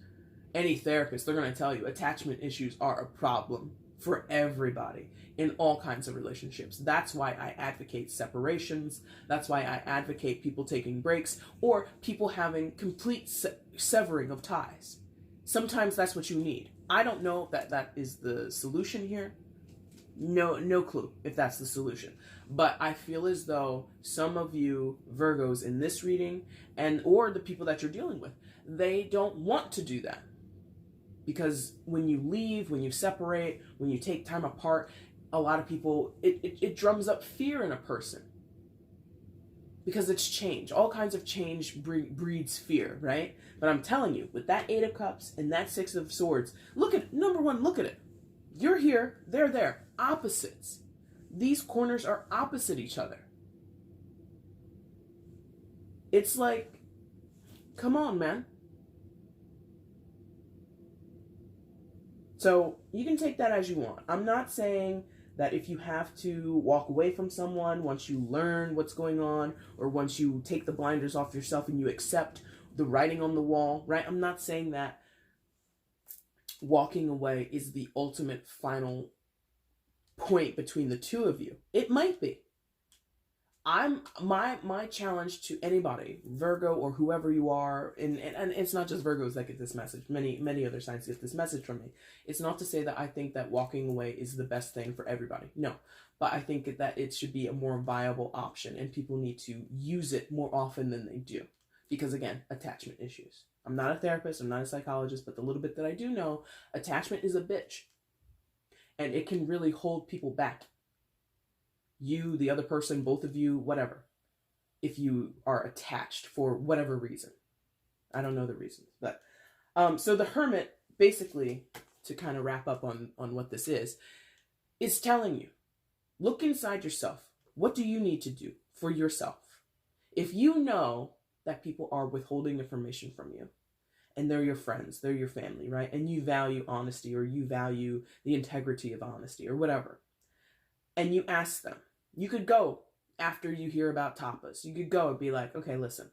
any therapist, they're going to tell you attachment issues are a problem for everybody in all kinds of relationships. That's why I advocate separations. That's why I advocate people taking breaks or people having complete severing of ties. Sometimes that's what you need. I don't know if that is the solution here. No clue if that's the solution. But I feel as though some of you Virgos in this reading or the people that you're dealing with, they don't want to do that. Because when you leave, when you separate, when you take time apart, a lot of people, it drums up fear in a person. Because it's change. All kinds of change breeds fear, right? But I'm telling you, with that 8 of Cups and that 6 of Swords, look at, number one, look at it. You're here, they're there. Opposites. These corners are opposite each other. It's like, come on, man. So you can take that as you want. I'm not saying that if you have to walk away from someone once you learn what's going on, or once you take the blinders off yourself and you accept the writing on the wall, right? I'm not saying that walking away is the ultimate final point between the two of you. It might be. My challenge to anybody, Virgo or whoever you are, and it's not just Virgos that get this message. Many other signs get this message from me. It's not to say that I think that walking away is the best thing for everybody. No. But I think that it should be a more viable option, and people need to use it more often than they do. Because again, attachment issues. I'm not a therapist, I'm not a psychologist, but the little bit that I do know, attachment is a bitch. And it can really hold people back. You, the other person, both of you, whatever. If you are attached for whatever reason. I don't know the reasons. But so the Hermit, basically, to kind of wrap up on what this is telling you, look inside yourself. What do you need to do for yourself? If you know that people are withholding information from you, and they're your friends, they're your family, right? And you value honesty, or you value the integrity of honesty, or whatever. And you ask them. You could go after you hear about tapas. You could go and be like, okay, listen,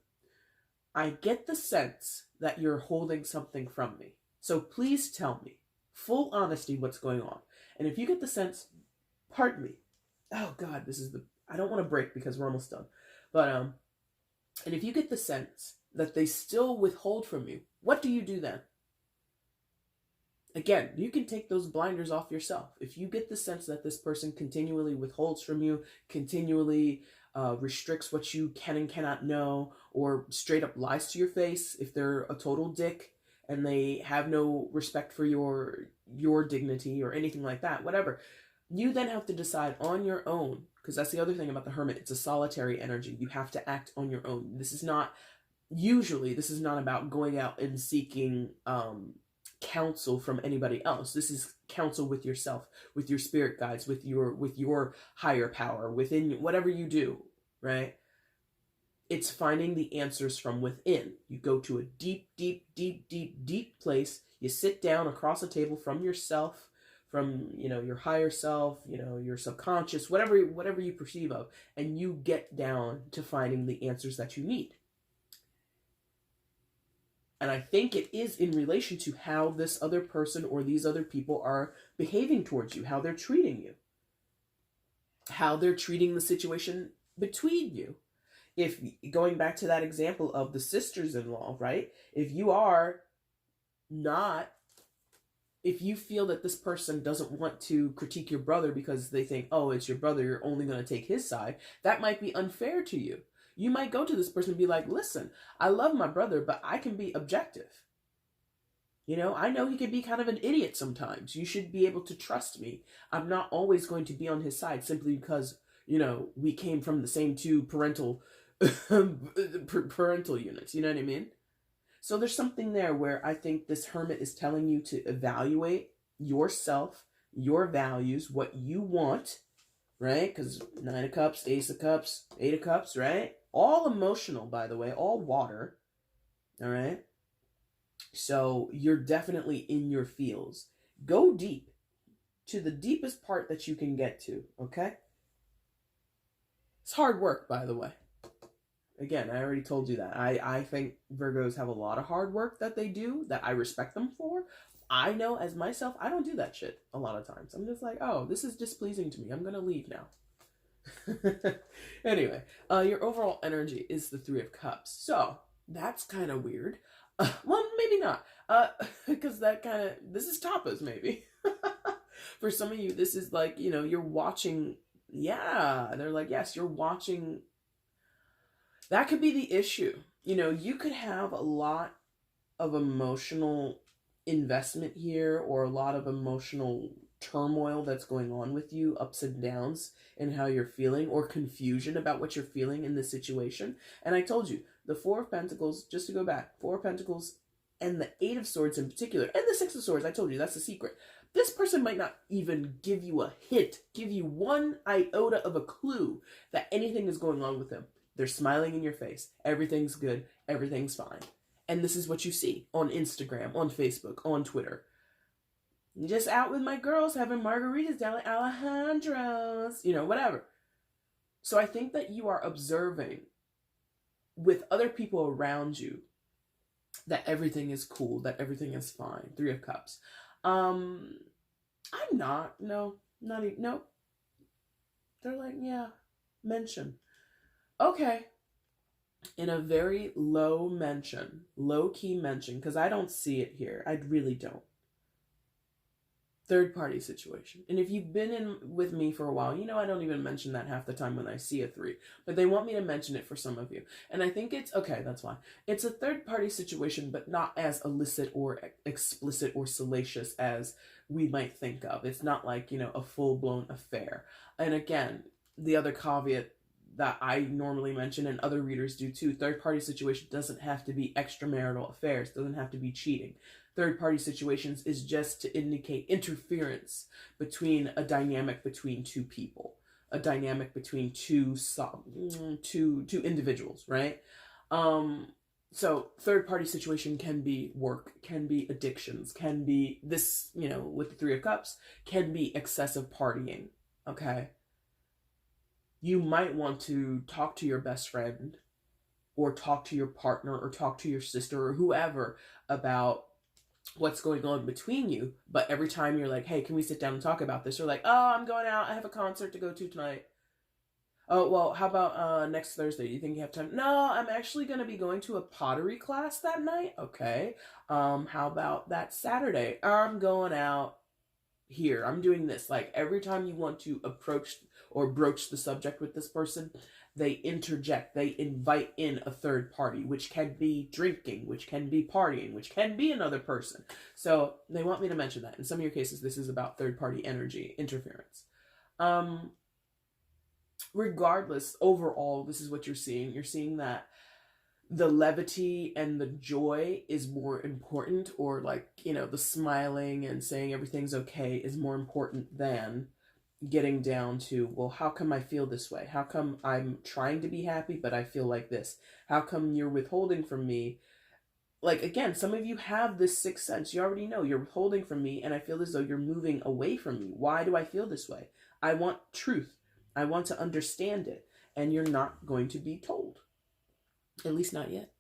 I get the sense that you're holding something from me. So please tell me, full honesty, what's going on. And if you get the sense, pardon me. Oh God, I don't want to break because we're almost done. But, and if you get the sense that they still withhold from you, what do you do then? Again, you can take those blinders off yourself. If you get the sense that this person continually withholds from you, continually restricts what you can and cannot know, or straight up lies to your face, if they're a total dick and they have no respect for your dignity or anything like that, whatever, you then have to decide on your own, because that's the other thing about the Hermit. It's a solitary energy. You have to act on your own. This is not about going out and seeking counsel from anybody else. This is counsel with yourself, with your spirit guides, with your higher power, within whatever you do, right? It's finding the answers from within. You go to a deep, deep, deep, deep, deep place. You sit down across a table from yourself, from, your higher self, your subconscious, whatever you perceive of, and you get down to finding the answers that you need. And I think it is in relation to how this other person or these other people are behaving towards you, how they're treating you, how they're treating the situation between you. If, going back to that example of the sisters-in-law, right? If you feel that this person doesn't want to critique your brother because they think, oh, it's your brother, you're only going to take his side, that might be unfair to you. You might go to this person and be like, listen, I love my brother, but I can be objective. I know he can be kind of an idiot sometimes. You should be able to trust me. I'm not always going to be on his side simply because, we came from the same two parental units. You know what I mean? So there's something there where I think this Hermit is telling you to evaluate yourself, your values, what you want, right? Because 9 of Cups, Ace of Cups, 8 of Cups, right? All emotional, by the way, all water, all right? So you're definitely in your feels. Go deep, to the deepest part that you can get to, okay? It's hard work, by the way. Again, I already told you that. I think Virgos have a lot of hard work that they do, that I respect them for. I know as myself, I don't do that shit a lot of times. I'm just like, oh, this is displeasing to me. I'm going to leave now. Anyway, your overall energy is the 3 of Cups. So, that's kind of weird. Well, maybe not. Because this is tapas, maybe. For some of you, this is like, you're watching. Yeah, they're like, yes, you're watching. That could be the issue. You could have a lot of emotional investment here, or a lot of emotional turmoil that's going on with you, ups and downs in how you're feeling, or confusion about what you're feeling in this situation. And I told you, the 4 of Pentacles, just to go back, 4 of Pentacles and the 8 of Swords in particular, and the 6 of Swords, I told you, that's the secret. This person might not even give you a hint, give you one iota of a clue that anything is going on with them. They're smiling in your face. Everything's good. Everything's fine. And this is what you see on Instagram, on Facebook, on Twitter. Just out with my girls having margaritas down at Alejandro's, you know, whatever. So I think that you are observing with other people around you that everything is cool, that everything is fine. 3 of Cups. I'm not. No, not even. Nope. They're like, yeah, mention. Okay. In a very low mention, low key mention, because I don't see it here. I really don't. Third party situation. And if you've been in with me for a while, you know I don't even mention that half the time when I see a 3. But they want me to mention it for some of you. And I think it's, okay, that's why. It's a third party situation, but not as illicit or explicit or salacious as we might think of. It's not like, you know, a full-blown affair. And again, the other caveat that I normally mention and other readers do too, third party situation doesn't have to be extramarital affairs, doesn't have to be cheating. Third party situations is just to indicate interference between a dynamic between 2 people, a dynamic between two individuals, right? So third party situation can be work, can be addictions, can be this, you know, with the 3 of Cups, can be excessive partying, okay? You might want to talk to your best friend or talk to your partner or talk to your sister or whoever about what's going on between you. But every time you're like, hey, can we sit down and talk about this? You're like, oh, I'm going out. I have a concert to go to tonight. Oh, well, how about next Thursday? Do you think you have time? No, I'm actually going to be going to a pottery class that night. Okay. How about that Saturday? I'm going out here. I'm doing this. Like every time you want to approach or broach the subject with this person, they interject, they invite in a third party, which can be drinking, which can be partying, which can be another person. So they want me to mention that. In some of your cases, this is about third party energy interference. Regardless, overall, this is what you're seeing. You're seeing that the levity and the joy is more important, or like, you know, the smiling and saying everything's okay is more important than getting down to, well, how come I feel this way? How come I'm trying to be happy, but I feel like this? How come you're withholding from me? Like, again, some of you have this sixth sense. You already know you're withholding from me, and I feel as though you're moving away from me. Why do I feel this way? I want truth. I want to understand it, and you're not going to be told. At least not yet.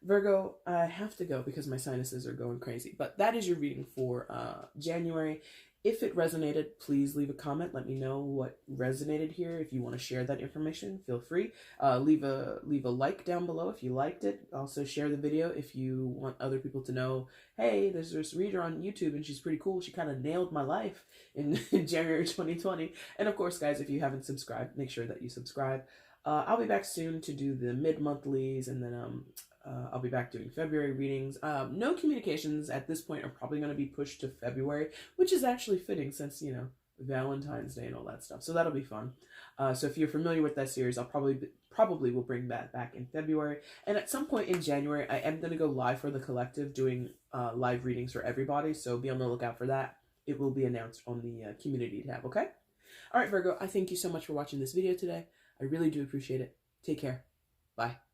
Virgo, I have to go because my sinuses are going crazy. But that is your reading for January. If it resonated, please leave a comment. Let me know what resonated here. If you want to share that information, feel free. Leave a like down below if you liked it. Also share the video if you want other people to know, hey, there's this reader on YouTube and she's pretty cool. She kind of nailed my life in January 2020. And of course, guys, if you haven't subscribed, make sure that you subscribe. I'll be back soon to do the mid-monthlies, and then I'll be back doing February readings. No communications at this point are probably going to be pushed to February, which is actually fitting since, you know, Valentine's Day and all that stuff. So that'll be fun. So if you're familiar with that series, I'll probably will bring that back in February. And at some point in January, I am going to go live for the collective doing live readings for everybody. So be on the lookout for that. It will be announced on the community tab, okay? All right, Virgo, I thank you so much for watching this video today. I really do appreciate it. Take care. Bye.